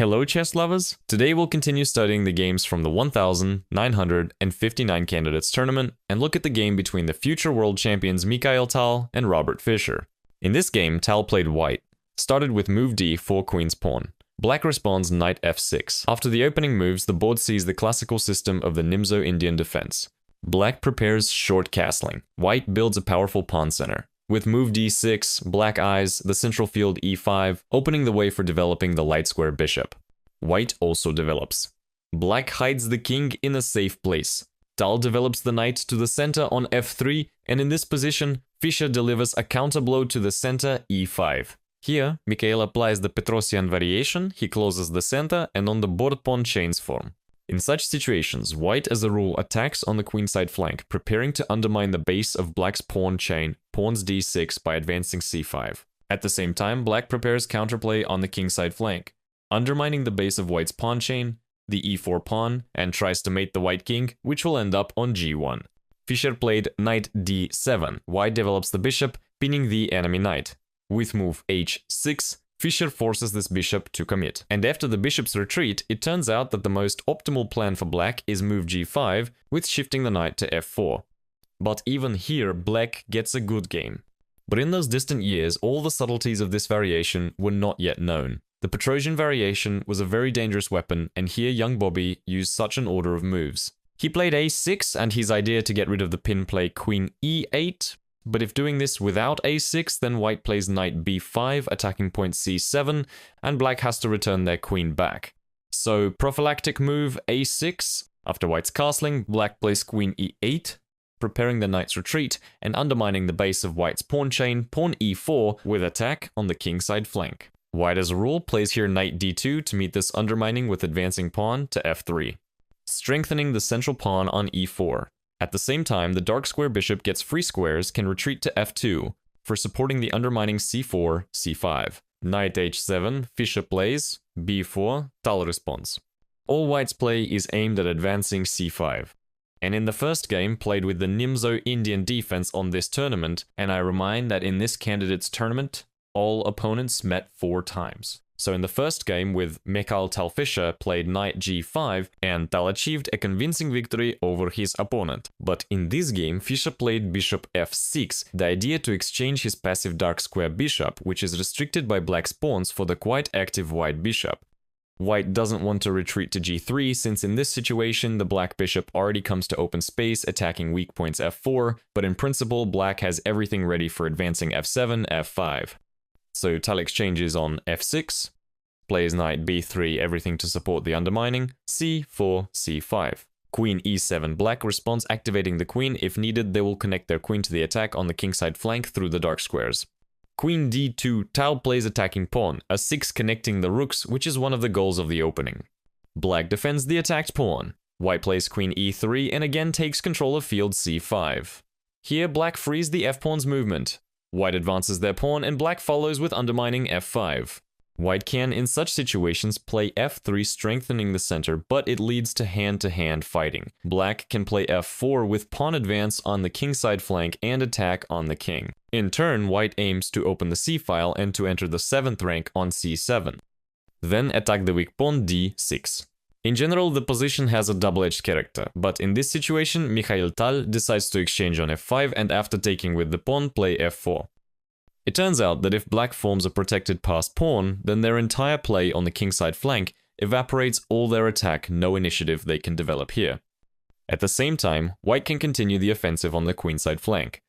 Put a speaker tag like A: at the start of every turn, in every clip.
A: Hello chess lovers! Today we'll continue studying the games from the 1959 candidates tournament and look at the game between the future world champions Mikhail and Robert Fischer. In this game, Tal played white, started with move d 4 queen's pawn. Black responds knight f6. After the opening moves, the board sees the classical system of the Nimzo-Indian Defense. Black prepares short castling. White builds a powerful pawn center. With move d6, black eyes the central field e5, opening the way for developing the light square bishop. White also develops. Black hides the king in a safe place. Tal develops the knight to the center on f3, and in this position, Fischer delivers a counterblow to the center e5. Here, Mikhail applies the Petrosian variation, he closes the center, and on the board pawn chains form. In such situations, white as a rule attacks on the queenside flank, preparing to undermine the base of black's pawn chain, pawns d6 by advancing c5. At the same time, black prepares counterplay on the kingside flank, undermining the base of white's pawn chain, the e4 pawn, and tries to mate the white king, which will end up on g1. Fischer played knight d7, white develops the bishop, pinning the enemy knight. With move h6, Fischer forces this bishop to commit. And after the bishop's retreat, it turns out that the most optimal plan for black is move g5, with shifting the knight to f4. But even here, black gets a good game. But in those distant years, all the subtleties of this variation were not yet known. The Petrosian variation was a very dangerous weapon, and here young Bobby used such an order of moves. He played a6, and his idea to get rid of the pin play queen e8, but if doing this without a6, then white plays knight b5, attacking point c7, and black has to return their queen back. So prophylactic move a6, after white's castling, black plays queen e8, preparing the knight's retreat, and undermining the base of white's pawn chain, pawn e4, with attack on the kingside flank. White as a rule plays here knight d2 to meet this undermining with advancing pawn to f3, strengthening the central pawn on e4. At the same time, the dark square bishop gets free squares, can retreat to f2 for supporting the undermining c4, c5. Knight h7, Fischer plays, b4, Tal responds. All white's play is aimed at advancing c5. And in the first game, played with the Nimzo-Indian Defense on this tournament, and I remind that in this candidate's tournament, all opponents met 4 times. So in the first game with Mikhail Fischer played knight g5, and Tal achieved a convincing victory over his opponent. But in this game, Fischer played bishop f6, the idea to exchange his passive dark square bishop, which is restricted by black's pawns, for the quite active white bishop. White doesn't want to retreat to g3, since in this situation the black bishop already comes to open space, attacking weak points f4, but in principle black has everything ready for advancing f7, f5. So Tal exchanges on f6, plays knight b3, everything to support the undermining, c4, c5. Queen e7, black responds activating the queen. If needed, they will connect their queen to the attack on the kingside flank through the dark squares. Queen d2, Tal plays attacking pawn, a 6 connecting the rooks, which is one of the goals of the opening. Black defends the attacked pawn. White plays queen e3 and again takes control of field c5. Here, black frees the f-pawn's movement. White advances their pawn, and black follows with undermining f5. White can, in such situations, play f3, strengthening the center, but it leads to hand-to-hand fighting. Black can play f4 with pawn advance on the kingside flank and attack on the king. In turn, white aims to open the c-file and to enter the 7th rank on c7. Then attack the weak pawn d6. In general, the position has a double-edged character, but in this situation, Mikhail decides to exchange on f5 and after taking with the pawn, play f4. It turns out that if black forms a protected passed pawn, then their entire play on the kingside flank evaporates all their attack, no initiative they can develop here. At the same time, white can continue the offensive on the queenside flank.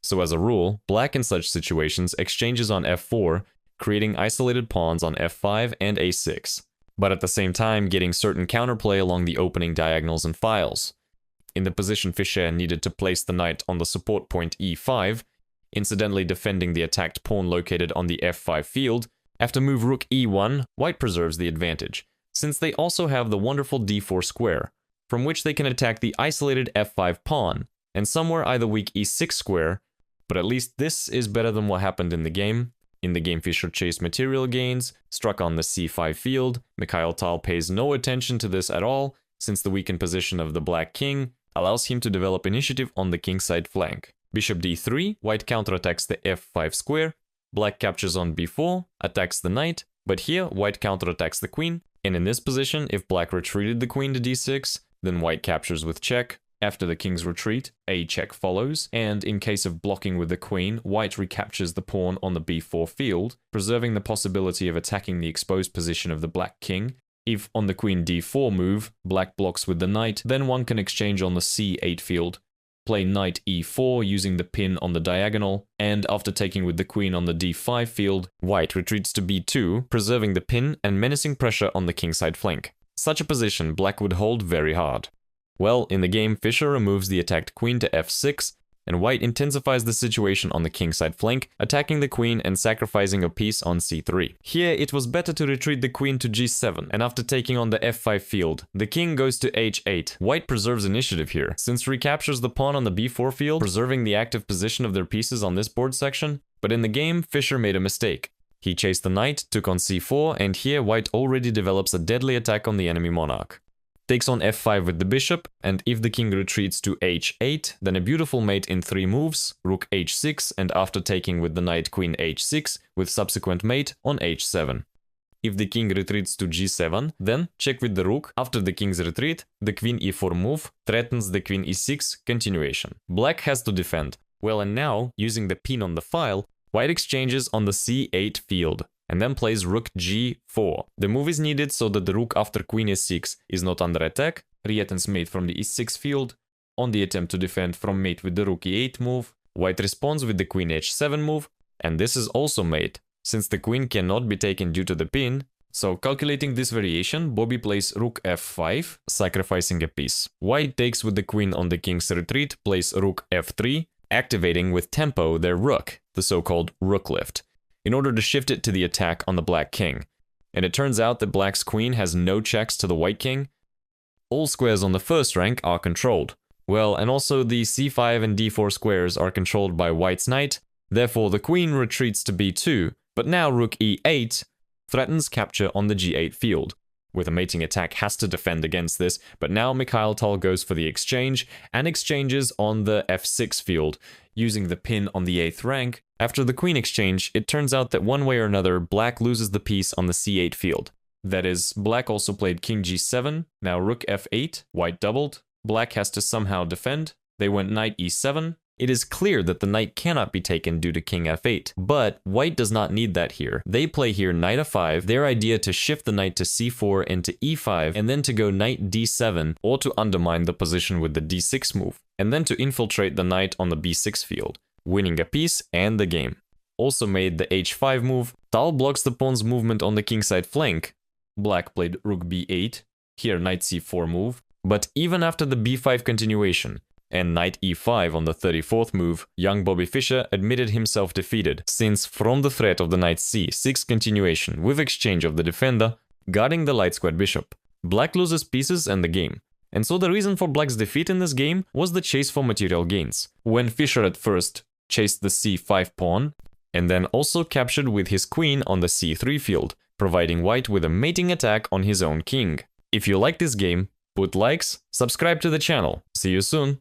A: So as a rule, black in such situations exchanges on f4, creating isolated pawns on f5 and a6. But at the same time getting certain counterplay along the opening diagonals and files. In the position Fischer needed to place the knight on the support point e5, incidentally defending the attacked pawn located on the f5 field. After move rook e1, white preserves the advantage, since they also have the wonderful d4 square, from which they can attack the isolated f5 pawn, and somewhere either weak e6 square, but at least this is better than what happened in the game. In the game, Fischer chased material gains, struck on the c5 field. Mikhail pays no attention to this at all, since the weakened position of the black king allows him to develop initiative on the kingside flank. Bishop d3, white counterattacks the f5 square, black captures on b4, attacks the knight, But here, white counterattacks the queen, and in this position, if black retreated the queen to d6, then white captures with check. After the king's retreat, a check follows, and in case of blocking with the queen, white recaptures the pawn on the b4 field, preserving the possibility of attacking the exposed position of the black king. If on the queen d4 move, black blocks with the knight, then one can exchange on the c8 field, play knight e4 using the pin on the diagonal, and after taking with the queen on the d5 field, white retreats to b2, preserving the pin and menacing pressure on the kingside flank. Such a position black would hold very hard. Well, in the game, Fischer removes the attacked queen to f6, and white intensifies the situation on the kingside flank, attacking the queen and sacrificing a piece on c3. Here, it was better to retreat the queen to g7, and after taking on the f5 field, the king goes to h8. White preserves initiative here, since recaptures the pawn on the b4 field, preserving the active position of their pieces on this board section. But in the game, Fischer made a mistake. He chased the knight, took on c4, and here white already develops a deadly attack on the enemy monarch. Takes on f5 with the bishop, and if the king retreats to h8, then a beautiful mate in 3 moves, rook h6, and after taking with the knight queen h6, with subsequent mate on h7. If the king retreats to g7, then check with the rook. After the king's retreat, the queen e4 move threatens the queen e6 continuation. Black has to defend. Well, and now, using the pin on the file, white exchanges on the c8 field, and then plays rook g4. The move is needed so that the rook after queen e6 is not under attack, re-attempts mate from the e6 field. On the attempt to defend from mate with the rook e8 move, white responds with the queen h7 move, and this is also mate, since the queen cannot be taken due to the pin. So calculating this variation, Bobby plays rook f5, sacrificing a piece. White takes with the queen on the king's retreat, plays rook f3, activating with tempo their rook, the so-called rook lift, in order to shift it to the attack on the black king. And it turns out that black's queen has no checks to the white king. All squares on the first rank are controlled. Well, and also the c5 and d4 squares are controlled by white's knight, therefore the queen retreats to b2, but now rook e8 threatens capture on the g8 field. With a mating attack has to defend against this, but now Mikhail goes for the exchange, and exchanges on the f6 field, using the pin on the 8th rank. After the queen exchange, it turns out that one way or another, black loses the piece on the c8 field. That is, black also played king g7, now rook f8, white doubled, black has to somehow defend, they went knight e7. It is clear that the knight cannot be taken due to king f8, but white does not need that here. They play here knight f5, their idea to shift the knight to c4 and to e5, and then to go knight d7, or to undermine the position with the d6 move, and then to infiltrate the knight on the b6 field, winning a piece and the game. Also made the h5 move. Tal blocks the pawn's movement on the kingside flank. Black played rook b8, here knight c4 move, but even after the b5 continuation, and knight e5 on the 34th move, young Bobby Fischer admitted himself defeated, since from the threat of the knight c6 continuation with exchange of the defender, guarding the light squared bishop, black loses pieces and the game. And so the reason for black's defeat in this game was the chase for material gains, when Fischer at first chased the c5 pawn, and then also captured with his queen on the c3 field, providing white with a mating attack on his own king. If you like this game, put likes, subscribe to the channel. See you soon!